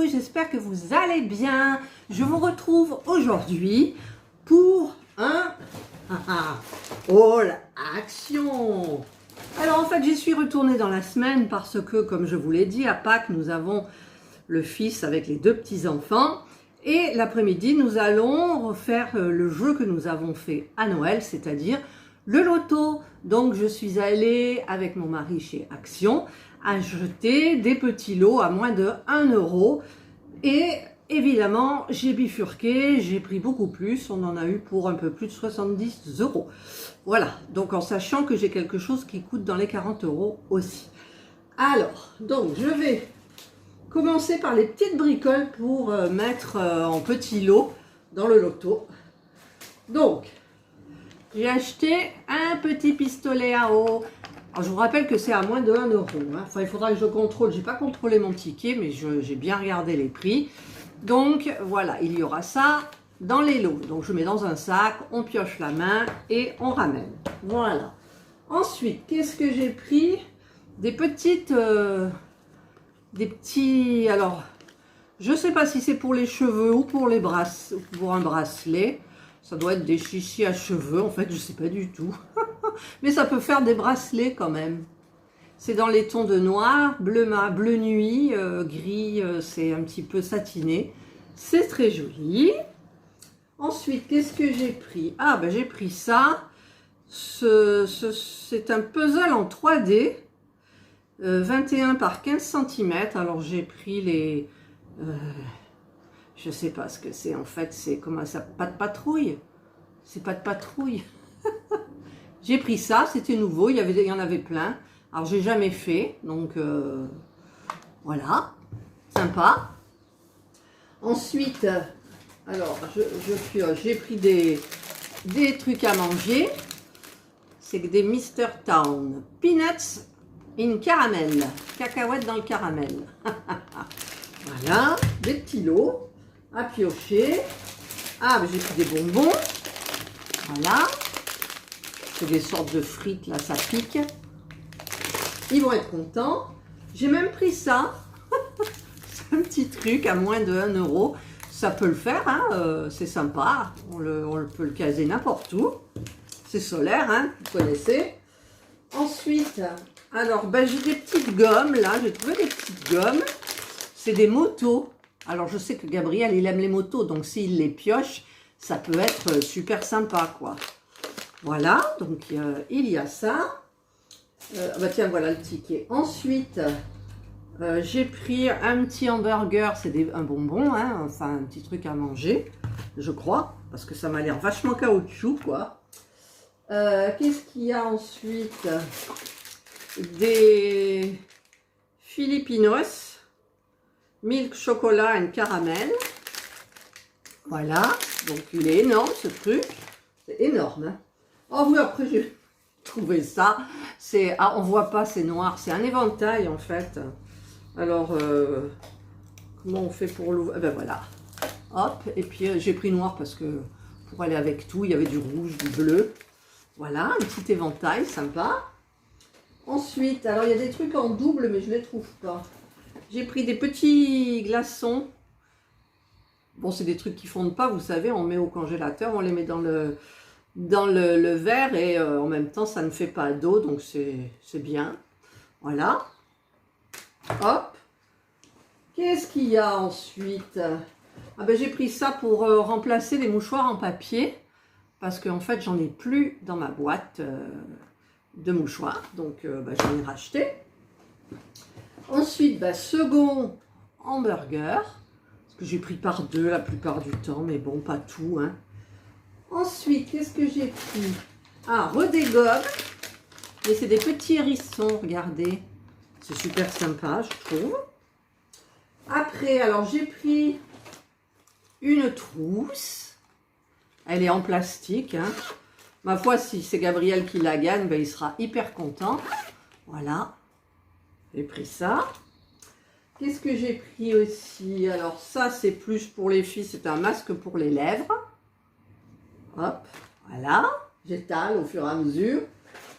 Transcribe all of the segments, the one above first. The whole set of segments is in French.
j'espère que vous allez bien. Je vous retrouve aujourd'hui pour un haul action. Alors en fait, j'y suis retournée dans la semaine parce que, comme je vous l'ai dit, à Pâques, nous avons le fils avec les deux petits-enfants. Et l'après-midi, nous allons refaire le jeu que nous avons fait à Noël, c'est-à-dire le loto. Donc je suis allée avec mon mari chez Action acheter des petits lots à moins de 1 euro. Et évidemment, j'ai bifurqué, j'ai pris beaucoup plus. On en a eu pour un peu plus de 70 euros. Voilà, donc en sachant que j'ai quelque chose qui coûte dans les 40 euros aussi. Alors, donc je vais commencer par les petites bricoles pour mettre en petits lots dans le loto. Donc, j'ai acheté un petit pistolet à eau. Alors, je vous rappelle que c'est à moins de 1 euro. Hein. Enfin, il faudra que je contrôle. J'ai pas contrôlé mon ticket, mais j'ai bien regardé les prix. Donc, voilà, il y aura ça dans les lots. Donc, je mets dans un sac, on pioche la main et on ramène. Voilà. Ensuite, qu'est-ce que j'ai pris? Des petites... des petits... Alors, je sais pas si c'est pour les cheveux ou pour les pour un bracelet. Ça doit être des chichis à cheveux, en fait, je sais pas du tout. Mais ça peut faire des bracelets quand même. C'est dans les tons de noir, bleu nuit, gris, c'est un petit peu satiné. C'est très joli. Ensuite, qu'est-ce que j'ai pris? Ah, ben j'ai pris ça. C'est un puzzle en 3D. 21 par 15 cm. Alors, j'ai pris les... je sais pas ce que c'est. En fait, c'est comment ça? Pas de patrouille. C'est pas de patrouille. J'ai pris ça, c'était nouveau, il y en avait plein. Alors, j'ai jamais fait, donc voilà, sympa. Ensuite, alors, j'ai pris des trucs à manger. C'est des Mr. Town. Peanuts in caramel. Cacahuètes dans le caramel. Voilà, des petits lots à piocher. Ah, mais j'ai pris des bonbons. Voilà. C'est des sortes de frites, là, ça pique. Ils vont être contents. J'ai même pris ça. C'est un petit truc à moins de 1 euro. Ça peut le faire, hein, c'est sympa. On peut le caser n'importe où. C'est solaire, hein, vous connaissez. Ensuite, alors, ben, j'ai des petites gommes, là. J'ai trouvé des petites gommes. C'est des motos. Alors, je sais que Gabriel, il aime les motos. Donc, s'il les pioche, ça peut être super sympa, quoi. Voilà, donc il y a ça. Bah tiens, voilà le ticket. Ensuite, j'ai pris un petit hamburger, c'est un bonbon, hein, enfin un petit truc à manger, je crois, parce que ça m'a l'air vachement caoutchouc, quoi. Qu'est-ce qu'il y a ensuite? Des Filipinos, milk chocolat et caramel. Voilà, donc il est énorme ce truc, c'est énorme, hein. Oh oui, après j'ai trouvé ça. Ah, on voit pas, c'est noir. C'est un éventail en fait. Alors, comment on fait pour l'ouvrir? Eh ben voilà. Hop, et puis j'ai pris noir parce que pour aller avec tout, il y avait du rouge, du bleu. Voilà, un petit éventail, sympa. Ensuite, alors il y a des trucs en double, mais je les trouve pas. J'ai pris des petits glaçons. Bon, c'est des trucs qui fondent pas, vous savez, on met au congélateur, on les met dans le verre et en même temps ça ne fait pas d'eau, donc c'est bien. Voilà. Hop. Qu'est-ce qu'il y a ensuite? Ah ben j'ai pris ça pour remplacer les mouchoirs en papier parce qu'en fait j'en ai plus dans ma boîte de mouchoirs, donc ben, j'en ai racheté. Ensuite, ben, second hamburger, parce que j'ai pris par deux la plupart du temps, mais bon, pas tout, hein. Ensuite, qu'est-ce que j'ai pris? Ah, des gommes. Mais c'est des petits hérissons, regardez. C'est super sympa, je trouve. Après, alors j'ai pris une trousse. Elle est en plastique, hein. Ma foi, si c'est Gabriel qui la gagne, ben, il sera hyper content. Voilà. J'ai pris ça. Qu'est-ce que j'ai pris aussi? Alors ça, c'est plus pour les filles. C'est un masque pour les lèvres. Hop, voilà, j'étale au fur et à mesure.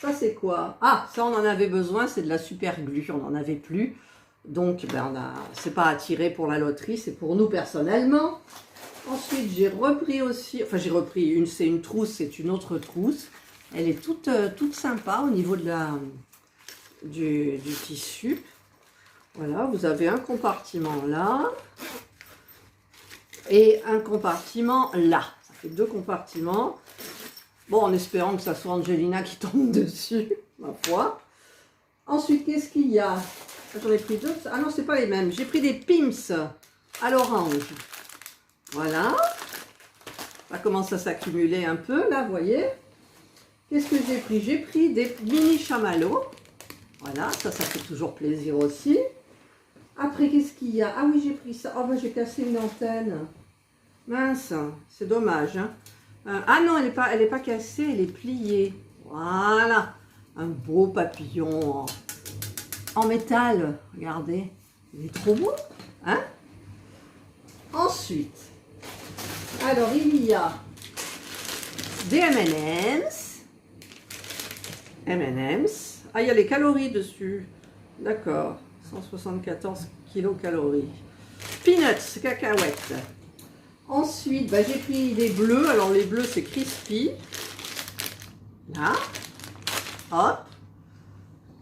Ça, c'est quoi? Ah, ça, on en avait besoin, c'est de la super glue, on n'en avait plus. Donc, ben, c'est pas à tirer pour la loterie, c'est pour nous personnellement. Ensuite, j'ai repris aussi, enfin j'ai repris, c'est une trousse, c'est une autre trousse. Elle est toute sympa au niveau de du tissu. Voilà, vous avez un compartiment là et un compartiment là. Ça fait 2 compartiments. Bon, en espérant que ça soit Angelina qui tombe dessus, ma foi. Ensuite, qu'est-ce qu'il y a? J'en ai pris 2. Ah non, c'est pas les mêmes. J'ai pris des Pim's à l'orange. Voilà. Ça commence à s'accumuler un peu, là, vous voyez. Qu'est-ce que j'ai pris? J'ai pris des mini chamallows. Voilà, ça fait toujours plaisir aussi. Après, qu'est-ce qu'il y a? Ah oui, j'ai pris ça. Oh, ben, j'ai cassé une antenne. Mince, c'est dommage. Hein. Ah non, elle est pas cassée, elle est pliée. Voilà. Un beau papillon en métal. Regardez. Il est trop beau. Hein? Ensuite, alors il y a des M&M's. M&M's. Ah, il y a les calories dessus. D'accord. 174 kilocalories. Peanuts, cacahuètes. Ensuite, bah, j'ai pris des bleus. Alors, les bleus, c'est crispy. Là. Hop.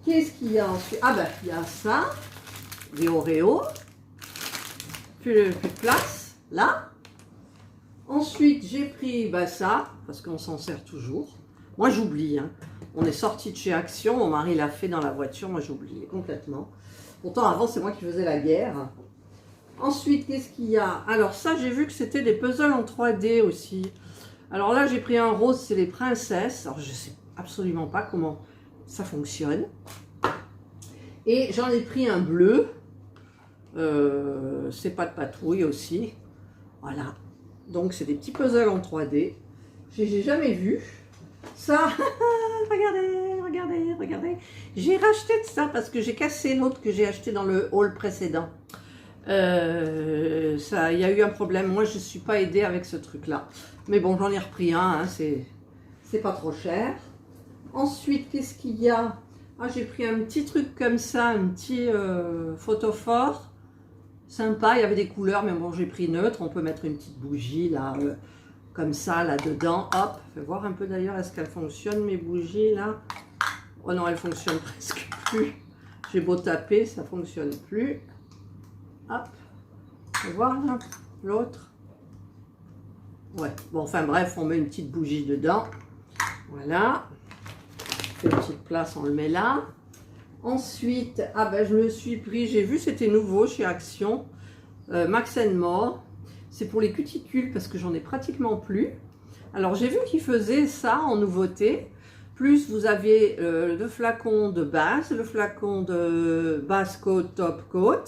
Qu'est-ce qu'il y a ensuite? Ah, bah, il y a ça. Des Oreos. Plus de place. Là. Ensuite, j'ai pris bah, ça. Parce qu'on s'en sert toujours. Moi, j'oublie. Hein. On est sorti de chez Action. Mon mari l'a fait dans la voiture. Moi, j'oublie complètement. Pourtant, avant, c'est moi qui faisais la guerre. Ensuite, qu'est-ce qu'il y a? Alors ça, j'ai vu que c'était des puzzles en 3D aussi. Alors là, j'ai pris un rose, c'est les princesses. Alors, je ne sais absolument pas comment ça fonctionne. Et j'en ai pris un bleu. C'est pas de patrouille aussi. Voilà. Donc, c'est des petits puzzles en 3D. J'ai jamais vu. Ça, regardez, regardez, regardez. J'ai racheté de ça parce que j'ai cassé l'autre que j'ai acheté dans le haul précédent. Il y a eu un problème. Moi, je ne suis pas aidée avec ce truc-là. Mais bon, j'en ai repris un. Hein, c'est pas trop cher. Ensuite, qu'est-ce qu'il y a? Ah, j'ai pris un petit truc comme ça, un petit photophore. Sympa, il y avait des couleurs, mais bon, j'ai pris neutre. On peut mettre une petite bougie là, comme ça, là-dedans. Hop, fais voir un peu d'ailleurs, est-ce qu'elles fonctionnent, mes bougies là? Oh non, elles fonctionnent presque plus. J'ai beau taper, ça fonctionne plus. Hop, on va voir là, l'autre. Ouais, bon, enfin bref, on met une petite bougie dedans. Voilà. Une petite place, on le met là. Ensuite, ah ben je me suis pris, j'ai vu, c'était nouveau chez Action. Max & More. C'est pour les cuticules parce que j'en ai pratiquement plus. Alors j'ai vu qu'ils faisaient ça en nouveauté. Plus vous avez le flacon de base, le flacon de base coat, top coat.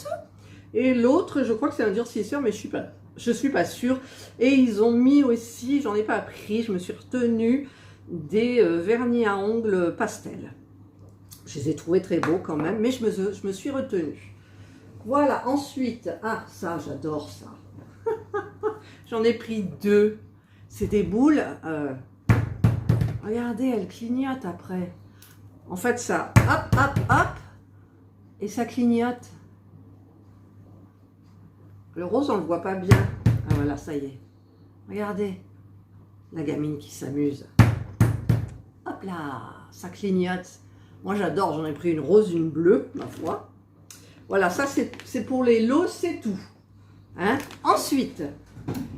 Et l'autre, je crois que c'est un durcisseur, mais je suis pas sûre. Et ils ont mis aussi, j'en ai pas pris, je me suis retenue des vernis à ongles pastel. Je les ai trouvés très beaux quand même, mais je me suis retenue. Voilà, ensuite, ah ça, j'adore ça. J'en ai pris 2. C'est des boules. Regardez, elles clignotent après. En fait, ça, hop, hop, hop, et ça clignote. Le rose, on ne le voit pas bien. Ah voilà, ça y est. Regardez. La gamine qui s'amuse. Hop là, ça clignote. Moi, j'adore. J'en ai pris une rose, une bleue, ma foi. Voilà, ça, c'est pour les lots, c'est tout. Hein? Ensuite,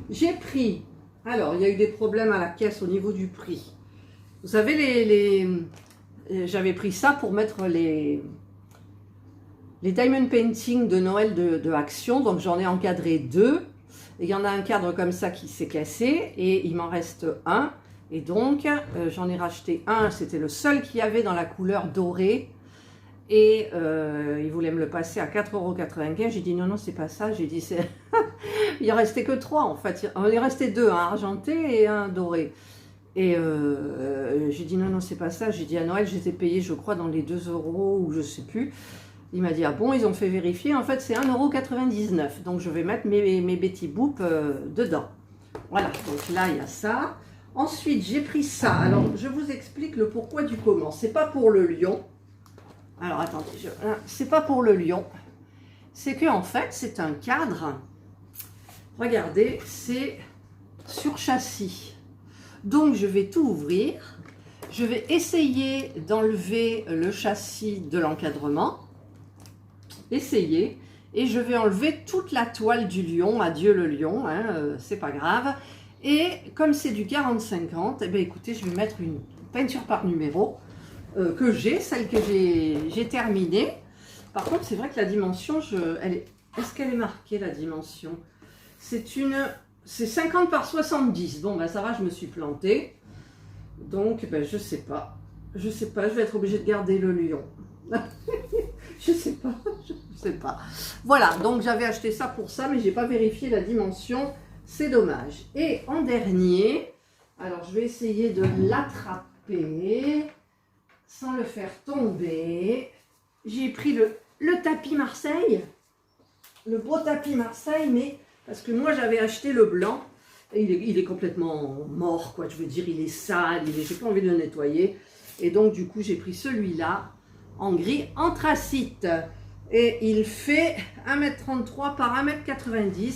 j'ai pris... Alors, il y a eu des problèmes à la caisse au niveau du prix. Vous savez, j'avais pris ça pour mettre les diamond painting de Noël de Action, donc j'en ai encadré 2. Et il y en a un cadre comme ça qui s'est cassé et il m'en reste un. Et donc j'en ai racheté un, c'était le seul qu'il y avait dans la couleur dorée. Et il voulait me le passer à 4,95 €. J'ai dit non, non, c'est pas ça. J'ai dit c'est. Il en restait que 3 en fait. Il en restait 2, un argenté et un doré. Et j'ai dit non, non, c'est pas ça. J'ai dit à Noël, je les ai payés, je crois, dans les 2 € ou je sais plus. Il m'a dit, ah bon, ils ont fait vérifier. En fait, c'est 1,99 €. Donc, je vais mettre mes Betty Boop dedans. Voilà, donc là, il y a ça. Ensuite, j'ai pris ça. Alors, je vous explique le pourquoi du comment. C'est pas pour le lion. Alors, attendez, c'est pas pour le lion. c'est que en fait, c'est un cadre. Regardez, c'est sur châssis. Donc, je vais tout ouvrir. Je vais essayer d'enlever le châssis de l'encadrement. Essayer. Et je vais enlever toute la toile du lion. Adieu le lion, hein, c'est pas grave. Et comme c'est du 40-50, eh bien, écoutez, je vais mettre une peinture par numéro que j'ai, celle que j'ai terminée. Par contre, c'est vrai que la dimension, est-ce qu'elle est marquée, la dimension? C'est 50 par 70. Bon, ben ça va, je me suis plantée. Donc, ben, je sais pas. Je sais pas, je vais être obligée de garder le lion. Je sais pas. Voilà, donc j'avais acheté ça pour ça, mais j'ai pas vérifié la dimension. C'est dommage. Et en dernier, alors je vais essayer de l'attraper sans le faire tomber. J'ai pris le tapis Marseille, le beau tapis Marseille, mais parce que moi j'avais acheté le blanc et il est complètement mort, quoi. Je veux dire, il est sale, j'ai pas envie de le nettoyer. Et donc du coup j'ai pris celui-là en gris anthracite. Et il fait 1,33 m par 1,90 m.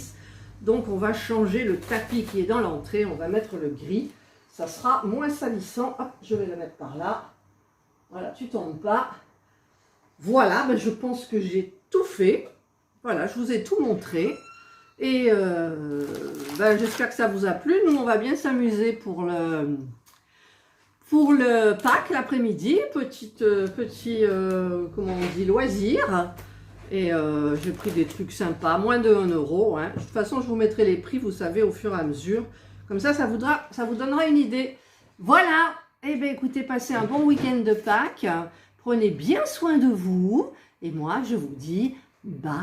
Donc on va changer le tapis qui est dans l'entrée, on va mettre le gris. Ça sera moins salissant. Hop, je vais le mettre par là. Voilà, tu tombes pas. Voilà, ben je pense que j'ai tout fait. Voilà, je vous ai tout montré. Et ben j'espère que ça vous a plu. Nous, on va bien s'amuser pour le Pâques l'après-midi. Petit, comment on dit, loisir. Et j'ai pris des trucs sympas, moins de 1 euro. Hein. De toute façon, je vous mettrai les prix, vous savez, au fur et à mesure. Comme ça vous donnera une idée. Voilà. Eh bien, écoutez, passez un bon week-end de Pâques. Prenez bien soin de vous. Et moi, je vous dis bye.